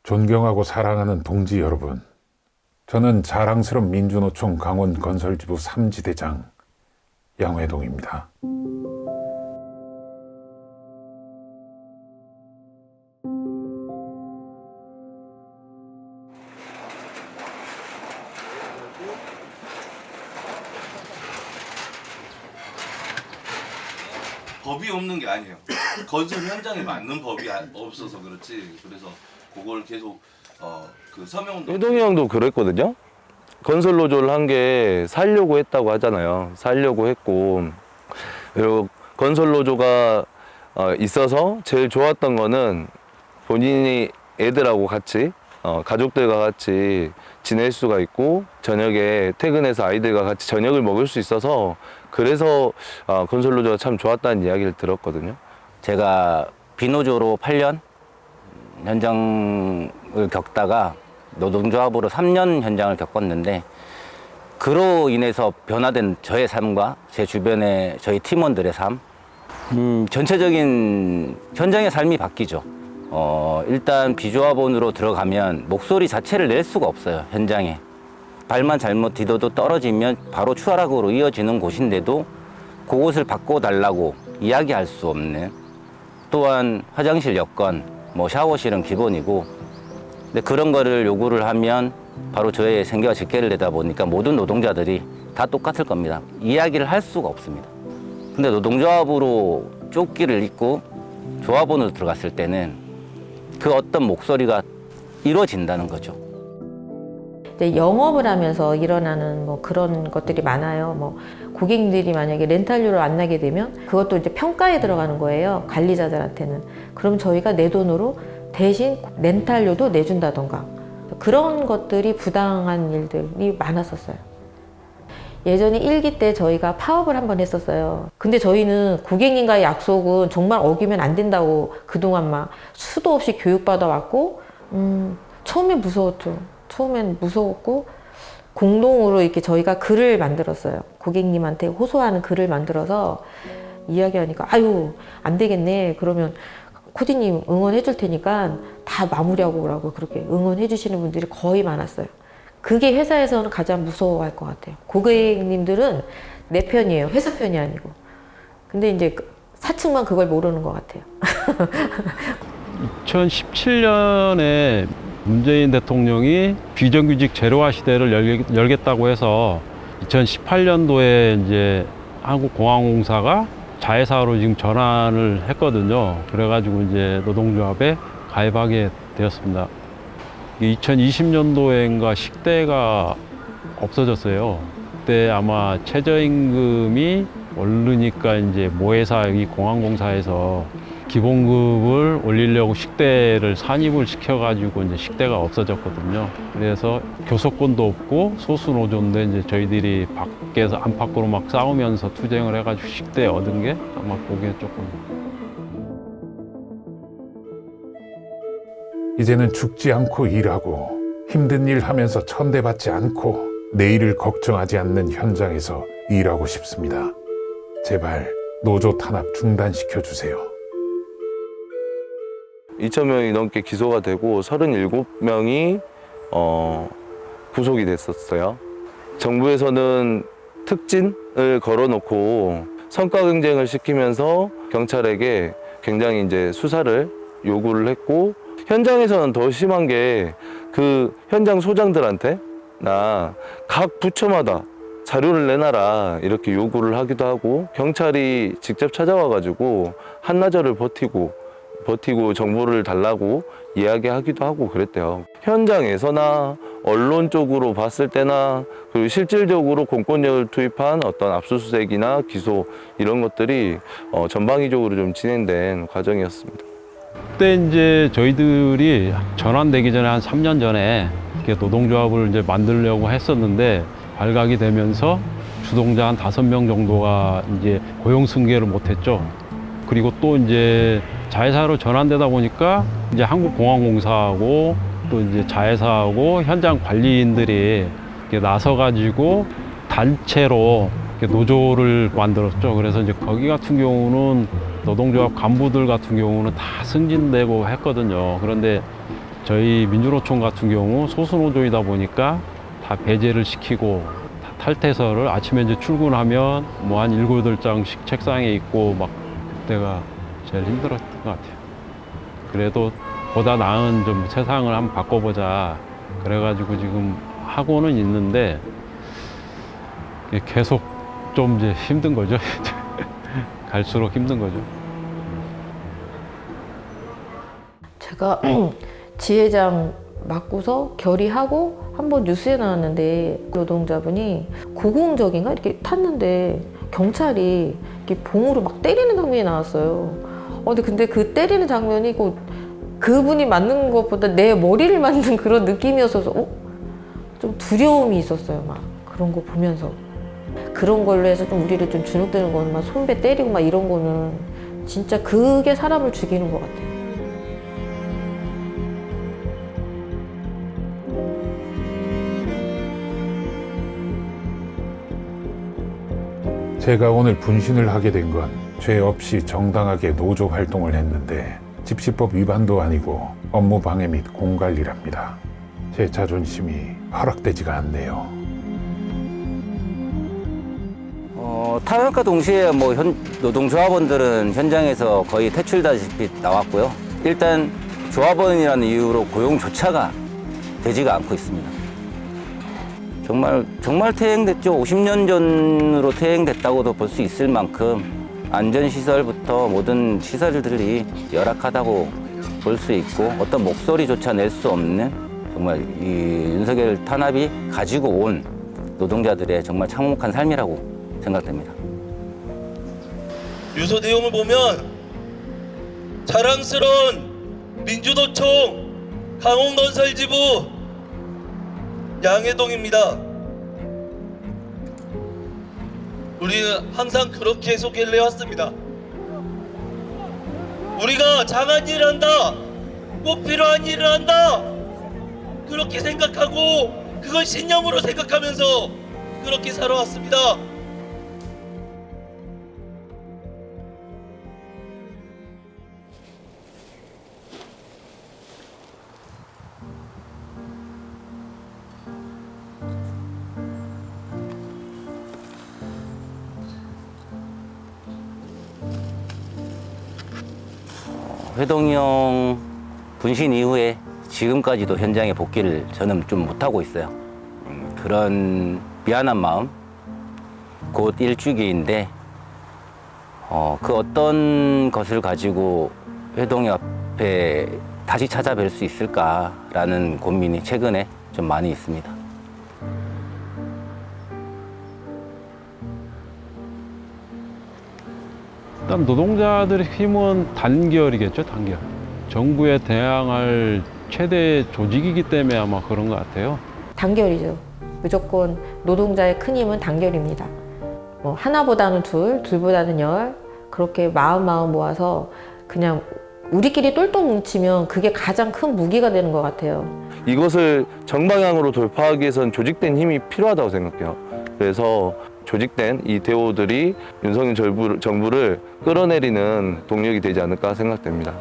존경하고 사랑하는 동지 여러분, 저는 자랑스러운 민주노총 강원건설지부 3지대장 양회동입니다. 법이 없는 게 아니에요. 건설 현장에 맞는 법이 없어서 그렇지. 그래서 그걸 계속 그 서명운동. 회동이 형도 그랬거든요. 건설 노조를 한 게 살려고 했다고 하잖아요. 살려고 했고, 그리고 건설 노조가 있어서 제일 좋았던 거는 본인이 애들하고 같이 가족들과 같이 지낼 수가 있고, 저녁에 퇴근해서 아이들과 같이 저녁을 먹을 수 있어서, 그래서 건설 노조가 참 좋았다는 이야기를 들었거든요. 제가 비노조로 8년 현장을 겪다가 노동조합으로 3년 현장을 겪었는데, 그로 인해서 변화된 저의 삶과 제 주변의 저희 팀원들의 삶, 전체적인 현장의 삶이 바뀌죠. 일단 비조합원으로 들어가면 목소리 자체를 낼 수가 없어요. 현장에 발만 잘못 디뎌도 떨어지면 바로 추락으로 이어지는 곳인데도 그곳을 바꿔달라고 이야기할 수 없는, 또한 화장실 여건, 뭐 샤워실은 기본이고, 근데 그런 거를 요구를 하면 바로 저의 생계와 직계를 내다 보니까 모든 노동자들이 다 똑같을 겁니다. 이야기를 할 수가 없습니다. 근데 노동조합으로 조끼를 입고 조합원으로 들어갔을 때는 그 어떤 목소리가 이루어진다는 거죠. 이제 영업을 하면서 일어나는 뭐 그런 것들이 많아요. 뭐 고객님들이 만약에 렌탈료를 안 나게 되면 그것도 이제 평가에 들어가는 거예요. 관리자들한테는. 그럼 저희가 내 돈으로 대신 렌탈료도 내준다던가, 그런 것들이 부당한 일들이 많았었어요. 예전에 1기 때 저희가 파업을 한번 했었어요. 근데 저희는 고객님과의 약속은 정말 어기면 안 된다고 그동안 막 수도 없이 교육받아 왔고, 처음엔 무서웠죠. 처음엔 무서웠고, 공동으로 이렇게 저희가 글을 만들었어요. 고객님한테 호소하는 글을 만들어서 이야기하니까 아유 안 되겠네. 그러면 코디님 응원해 줄 테니까 다 마무리하고 오라고 그렇게 응원해 주시는 분들이 거의 많았어요. 그게 회사에서는 가장 무서워할 것 같아요. 고객님들은 내 편이에요. 회사 편이 아니고. 근데 이제 사측만 그걸 모르는 것 같아요. 2017년에 문재인 대통령이 비정규직 제로화 시대를 열겠다고 해서 2018년도에 이제 한국공항공사가 자회사로 지금 전환을 했거든요. 그래가지고 이제 노동조합에 가입하게 되었습니다. 2020년도엔가 식대가 없어졌어요. 그때 아마 최저임금이 오르니까 이제 모회사 여기 공항공사에서 기본급을 올리려고 식대를 산입을 시켜가지고 이제 식대가 없어졌거든요. 그래서 교섭권도 없고 소수 노조인데 이제 저희들이 밖에서 안팎으로 막 싸우면서 투쟁을 해가지고 식대 얻은 게 아마 그게 조금. 이제는 죽지 않고 일하고 힘든 일 하면서 천대받지 않고 내일을 걱정하지 않는 현장에서 일하고 싶습니다. 제발 노조 탄압 중단시켜 주세요. 2,000명이 넘게 기소가 되고 37명이 구속이 됐었어요. 정부에서는 특진을 걸어놓고 성과 경쟁을 시키면서 경찰에게 굉장히 이제 수사를 요구를 했고, 현장에서는 더 심한 게 그 현장 소장들한테 나 각 부처마다 자료를 내놔라 이렇게 요구를 하기도 하고, 경찰이 직접 찾아와가지고 한나절을 버티고 정보를 달라고 이야기하기도 하고 그랬대요. 현장에서나 언론 쪽으로 봤을 때나, 그리고 실질적으로 공권력을 투입한 어떤 압수수색이나 기소 이런 것들이 전방위적으로 좀 진행된 과정이었습니다. 그때 이제 저희들이 전환되기 전에 한 3년 전에 이렇게 노동조합을 이제 만들려고 했었는데, 발각이 되면서 주동자 한 5명 정도가 이제 고용 승계를 못했죠. 그리고 또 이제 자회사로 전환되다 보니까 이제 한국공항공사하고 또 이제 자회사하고 현장 관리인들이 이렇게 나서가지고 단체로 이렇게 노조를 만들었죠. 그래서 이제 거기 같은 경우는 노동조합 간부들 같은 경우는 다 승진되고 했거든요. 그런데 저희 민주노총 같은 경우 소수노조이다 보니까 다 배제를 시키고 다 탈퇴서를 아침에 이제 출근하면 뭐 한 7, 8장씩 책상에 있고 막 그때가 제일 힘들었던 것 같아요. 그래도 보다 나은 좀 세상을 한번 바꿔보자 그래가지고 지금 하고는 있는데 계속 좀 이제 힘든 거죠. 갈수록 힘든 거죠. 제가 지회장 맡고서 결의하고 한번 뉴스에 나왔는데 노동자분이 고공적인가 이렇게 탔는데 경찰이 이렇게 봉으로 막 때리는 장면이 나왔어요. 근데 그 때리는 장면이 그분이 맞는 것보다 내 머리를 맞는 그런 느낌이었어서 좀 두려움이 있었어요. 막 그런 거 보면서 그런 걸로 해서 좀 우리를 좀 주눅드는 거는 막 손배 때리고 막 이런 거는 진짜 그게 사람을 죽이는 것 같아요. 제가 오늘 분신을 하게 된 건 죄 없이 정당하게 노조 활동을 했는데 집시법 위반도 아니고 업무 방해 및 공갈리랍니다. 제 자존심이 허락되지가 않네요. 탄압과 동시에 뭐 노동조합원들은 현장에서 거의 퇴출다시피 나왔고요. 일단 조합원이라는 이유로 고용조차가 되지가 않고 있습니다. 정말 퇴행됐죠. 50년 전으로 퇴행됐다고도 볼 수 있을 만큼 안전시설부터 모든 시설들이 열악하다고 볼 수 있고 어떤 목소리조차 낼 수 없는 정말 이 윤석열 탄압이 가지고 온 노동자들의 정말 참혹한 삶이라고 생각됩니다. 유서 내용을 보면 자랑스러운 민주노총 강원건설지부 양해동입니다. 우리는 항상 그렇게 소개를 해왔습니다. 우리가 장한 일을 한다, 꼭 필요한 일을 한다, 그렇게 생각하고 그걸 신념으로 생각하면서 그렇게 살아왔습니다. 회동이 형 분신 이후에 지금까지도 현장에 복귀를 저는 좀 못하고 있어요. 그런 미안한 마음, 곧 일주기인데 그 어떤 것을 가지고 회동이 앞에 다시 찾아뵐 수 있을까라는 고민이 최근에 좀 많이 있습니다. 일단 노동자들의 힘은 단결이겠죠, 단결. 정부에 대항할 최대 조직이기 때문에 아마 그런 것 같아요. 단결이죠. 무조건 노동자의 큰 힘은 단결입니다. 뭐 하나보다는 둘, 둘보다는 열 그렇게 마음 모아서 그냥 우리끼리 똘똘 뭉치면 그게 가장 큰 무기가 되는 것 같아요. 이것을 정방향으로 돌파하기 위해서는 조직된 힘이 필요하다고 생각해요. 그래서 조직된 이 대오들이 윤석열 정부를 끌어내리는 동력이 되지 않을까 생각됩니다.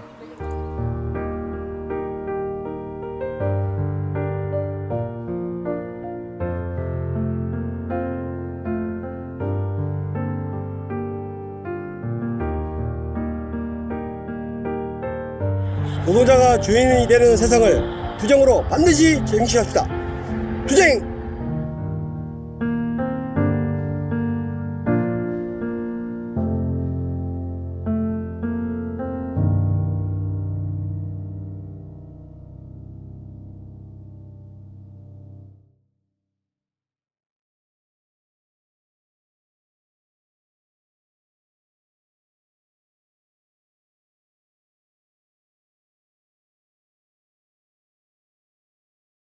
노동자가 주인이 되는 세상을 투쟁으로 반드시 쟁취합시다. 투쟁!